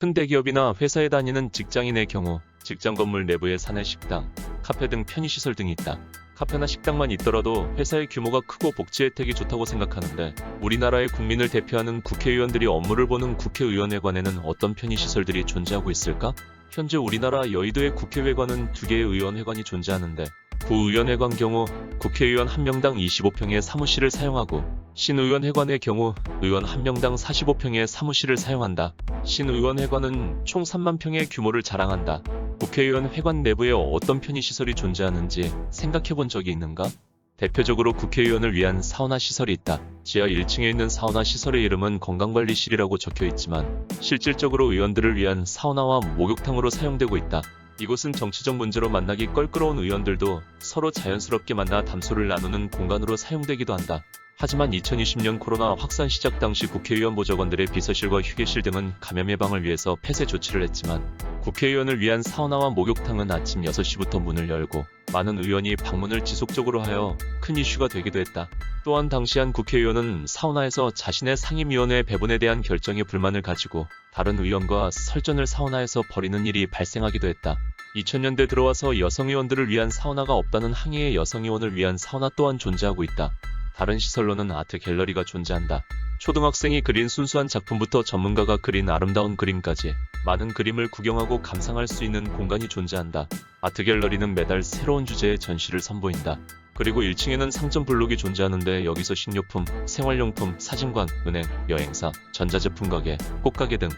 큰 대기업이나 회사에 다니는 직장인의 경우 직장 건물 내부에 사내 식당, 카페 등 편의시설 등이 있다. 카페나 식당만 있더라도 회사의 규모가 크고 복지 혜택이 좋다고 생각하는데 우리나라의 국민을 대표하는 국회의원들이 업무를 보는 국회의원회관에는 어떤 편의시설들이 존재하고 있을까? 현재 우리나라 여의도의 국회의회관은 2개의 의원회관이 존재하는데 구의원회관 경우 국회의원 1명당 25평의 사무실을 사용하고 신의원회관의 경우 의원 1명당 45평의 사무실을 사용한다. 신의원회관은 총 3만 평의 규모를 자랑한다. 국회의원 회관 내부에 어떤 편의시설이 존재하는지 생각해본 적이 있는가? 대표적으로 국회의원을 위한 사우나 시설이 있다. 지하 1층에 있는 사우나 시설의 이름은 건강관리실이라고 적혀있지만 실질적으로 의원들을 위한 사우나와 목욕탕으로 사용되고 있다. 이곳은 정치적 문제로 만나기 껄끄러운 의원들도 서로 자연스럽게 만나 담소를 나누는 공간으로 사용되기도 한다. 하지만 2020년 코로나 확산 시작 당시 국회의원 보좌관들의 비서실과 휴게실 등은 감염 예방을 위해서 폐쇄 조치를 했지만 국회의원을 위한 사우나와 목욕탕은 아침 6시부터 문을 열고 많은 의원이 방문을 지속적으로 하여 큰 이슈가 되기도 했다. 또한 당시 한 국회의원은 사우나에서 자신의 상임위원회 배분에 대한 결정에 불만을 가지고 다른 의원과 설전을 사우나에서 벌이는 일이 발생하기도 했다. 2000년대 들어와서 여성의원들을 위한 사우나가 없다는 항의의 여성의원을 위한 사우나 또한 존재하고 있다. 다른 시설로는 아트 갤러리가 존재한다. 초등학생이 그린 순수한 작품부터 전문가가 그린 아름다운 그림까지 많은 그림을 구경하고 감상할 수 있는 공간이 존재한다. 아트 갤러리는 매달 새로운 주제의 전시를 선보인다. 그리고 1층에는 상점 블록이 존재하는데 여기서 식료품, 생활용품, 사진관, 은행, 여행사, 전자제품 가게, 꽃가게 등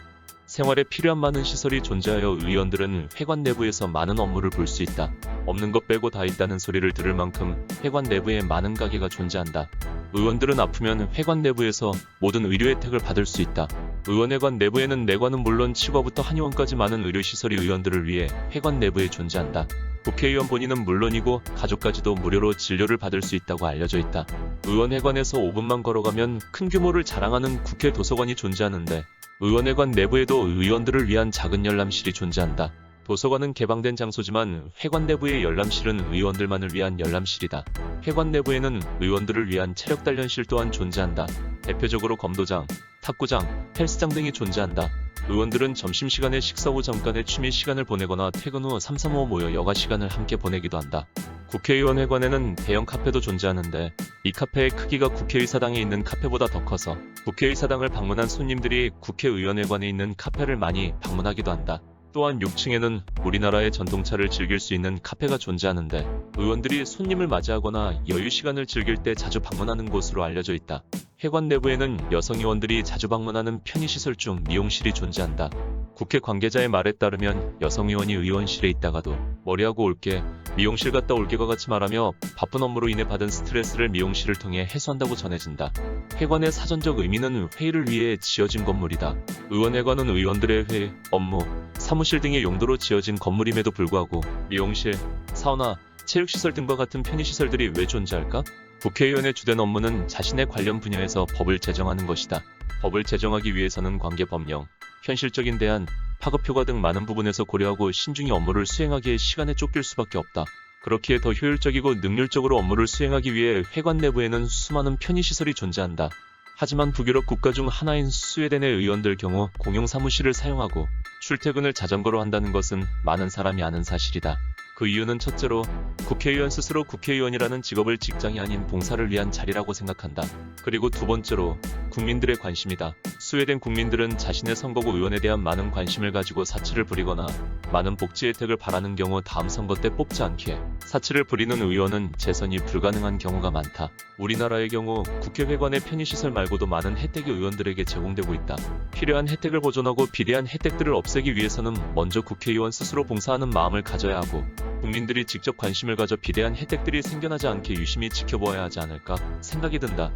생활에 필요한 많은 시설이 존재하여 의원들은 회관 내부에서 많은 업무를 볼 수 있다. 없는 것 빼고 다 있다는 소리를 들을 만큼 회관 내부에 많은 가게가 존재한다. 의원들은 아프면 회관 내부에서 모든 의료 혜택을 받을 수 있다. 의원회관 내부에는 내관은 물론 치과부터 한의원까지 많은 의료시설이 의원들을 위해 회관 내부에 존재한다. 국회의원 본인은 물론이고 가족까지도 무료로 진료를 받을 수 있다고 알려져 있다. 의원회관에서 5분만 걸어가면 큰 규모를 자랑하는 국회 도서관이 존재하는데 의원회관 내부에도 의원들을 위한 작은 열람실이 존재한다. 도서관은 개방된 장소지만 회관 내부의 열람실은 의원들만을 위한 열람실이다. 회관 내부에는 의원들을 위한 체력단련실 또한 존재한다. 대표적으로 검도장, 탁구장, 헬스장 등이 존재한다. 의원들은 점심시간에 식사 후 잠깐의 취미 시간을 보내거나 퇴근 후 3-3-5 모여 여가 시간을 함께 보내기도 한다. 국회의원 회관에는 대형 카페도 존재하는데 이 카페의 크기가 국회의사당에 있는 카페보다 더 커서 국회의사당을 방문한 손님들이 국회의원회관에 있는 카페를 많이 방문하기도 한다. 또한 6층에는 우리나라의 전통차를 즐길 수 있는 카페가 존재하는데 의원들이 손님을 맞이하거나 여유시간을 즐길 때 자주 방문하는 곳으로 알려져 있다. 회관 내부에는 여성의원들이 자주 방문하는 편의시설 중 미용실이 존재한다. 국회 관계자의 말에 따르면 여성의원이 의원실에 있다가도 머리하고 올게, 미용실 갔다 올게와 같이 말하며 바쁜 업무로 인해 받은 스트레스를 미용실을 통해 해소한다고 전해진다. 회관의 사전적 의미는 회의를 위해 지어진 건물이다. 의원회관은 의원들의 회의, 업무, 사무실 등의 용도로 지어진 건물임에도 불구하고 미용실, 사우나, 체육시설 등과 같은 편의시설들이 왜 존재할까? 국회의원의 주된 업무는 자신의 관련 분야에서 법을 제정하는 것이다. 법을 제정하기 위해서는 관계 법령, 현실적인 대안, 파급 효과 등 많은 부분에서 고려하고 신중히 업무를 수행하기에 시간에 쫓길 수밖에 없다. 그렇기에 더 효율적이고 능률적으로 업무를 수행하기 위해 회관 내부에는 수많은 편의시설이 존재한다. 하지만 북유럽 국가 중 하나인 스웨덴의 의원들 경우 공용 사무실을 사용하고 출퇴근을 자전거로 한다는 것은 많은 사람이 아는 사실이다. 그 이유는 첫째로 국회의원 스스로 국회의원이라는 직업을 직장이 아닌 봉사를 위한 자리라고 생각한다. 그리고 두 번째로 국민들의 관심이다. 스웨덴 국민들은 자신의 선거구 의원에 대한 많은 관심을 가지고 사치를 부리거나 많은 복지 혜택을 바라는 경우 다음 선거 때 뽑지 않기에 사치를 부리는 의원은 재선이 불가능한 경우가 많다. 우리나라의 경우 국회회관의 편의시설 말고도 많은 혜택이 의원들에게 제공되고 있다. 필요한 혜택을 보존하고 비대한 혜택들을 없애기 위해서는 먼저 국회의원 스스로 봉사하는 마음을 가져야 하고 국민들이 직접 관심을 가져 비대한 혜택들이 생겨나지 않게 유심히 지켜보아야 하지 않을까 생각이 든다.